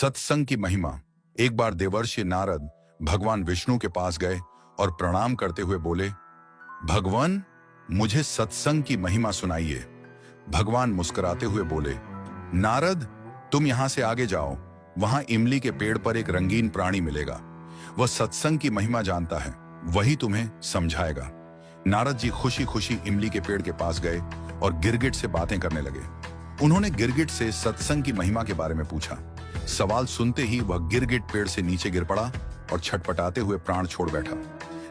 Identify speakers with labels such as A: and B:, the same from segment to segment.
A: सत्संग की महिमा। एक बार देवर्षि नारद भगवान विष्णु के पास गए और प्रणाम करते हुए बोले, भगवान, मुझे सत्संग की महिमा सुनाइए। भगवान मुस्कुराते हुए बोले, नारद, तुम यहां से आगे जाओ, वहां इमली के पेड़ पर एक रंगीन प्राणी मिलेगा। वह सत्संग की महिमा जानता है, वही तुम्हें समझाएगा। नारद जी खुशी खुशी इमली के पेड़ के पास गए और गिरगिट से बातें करने लगे। उन्होंने गिरगिट से सत्संग की महिमा के बारे में पूछा। सवाल सुनते ही वह गिरगिट पेड़ से नीचे गिर पड़ा और छटपटाते हुए प्राण छोड़ बैठा।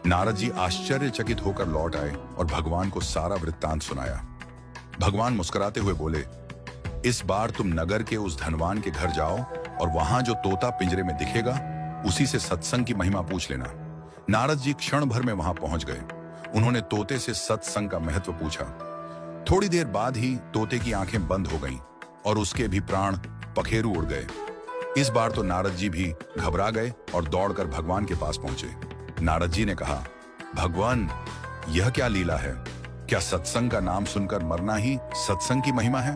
A: नारद जी आश्चर्यचकित होकर लौट आए और भगवान को सारा वृत्तांत सुनाया। भगवान मुस्कुराते हुए बोले, इस बार तुम नगर के उस धनवान के घर जाओ और वहां जो तोता पिंजरे में दिखेगा, उसी से सत्संग की महिमा पूछ लेना। नारद जी क्षण भर में वहां पहुंच गए। उन्होंने तोते से सत्संग का महत्व पूछा। थोड़ी देर बाद ही तोते की आंखें बंद हो गईं और उसके भी प्राण पखेरु उड़ गए। इस बार तो नारद जी भी घबरा गए और दौड़कर भगवान के पास पहुंचे। नारद जी ने कहा, भगवान, यह क्या लीला है? क्या सत्संग का नाम सुनकर मरना ही सत्संग की महिमा है?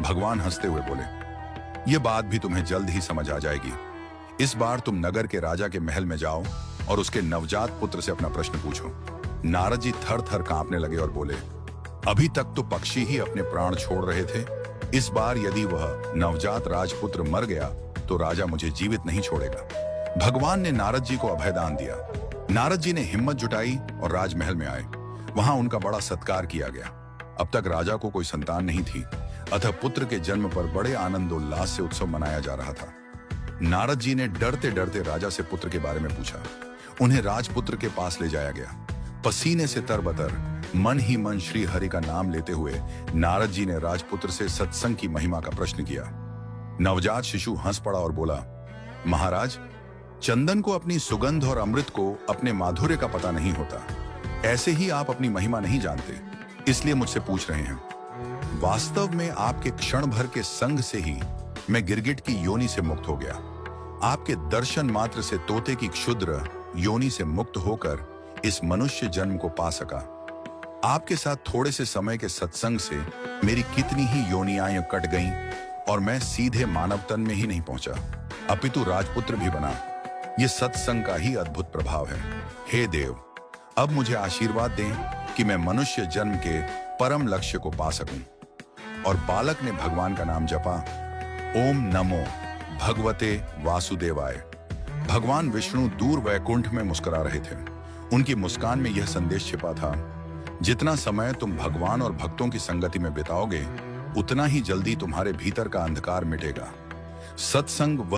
A: भगवान हंसते हुए बोले, यह बात भी तुम्हें जल्द ही समझ आ जाएगी। इस बार तुम नगर के राजा के महल में जाओ और उसके नवजात पुत्र से अपना प्रश्न पूछो। नारद जी थर थर कांपने लगे और बोले, अभी तक तो पक्षी ही अपने प्राण छोड़ रहे थे। इस बार यदि वह नवजात राजपुत्र मर गया तो राजा मुझे जीवित नहीं छोड़ेगा। भगवान ने नारद जी को अभयदान दिया। नारद जी ने हिम्मत जुटाई और राजमहल में आए। वहां उनका बड़ा सत्कार किया गया। अब तक राजा को कोई संतान नहीं थी, अतः पुत्र के जन्म पर बड़े आनंदोल्लास से उत्सव मनाया जा रहा था। नारद जी ने डरते डरते राजा से पुत्र के बारे में पूछा। उन्हें राजपुत्र के पास ले जाया गया। पसीने से तरबतर, मन ही मन श्री हरि का नाम लेते हुए नारद जी ने राजपुत्र से सत्संग की महिमा का प्रश्न किया। नवजात शिशु हंस पड़ा और बोला, महाराज, चंदन को अपनी सुगंध और अमृत को अपने माधुर्य का पता नहीं होता। ऐसे ही आप अपनी महिमा नहीं जानते, इसलिए मुझसे पूछ रहे हैं। वास्तव में आपके क्षण भर के संग से ही मैं गिरगिट की योनि से मुक्त हो गया। आपके दर्शन मात्र से तोते की क्षुद्र योनि से मुक्त होकर इस मनुष्य जन्म को पा सका। आपके साथ थोड़े से समय के सत्संग से मेरी कितनी ही योनियां कट गईं और मैं सीधे मानव तन में ही नहीं पहुंचा, अपितु राजपुत्र भी बना। यह सत्संग का ही अद्भुत प्रभाव है। हे देव, अब मुझे आशीर्वाद दें कि मैं मनुष्य जन्म के परम लक्ष्य को पा सकूं। और बालक ने भगवान का नाम जपा, ओम नमो भगवते वासुदेवाय। भगवान विष्णु दूर वैकुंठ में मुस्कुरा रहे थे। उनकी मुस्कान में यह संदेश छिपा था, जितना समय तुम भगवान और भक्तों की संगति में बिताओगे, उतना ही जल्दी तुम्हारे भीतर का अंधकार मिटेगा। सत्संग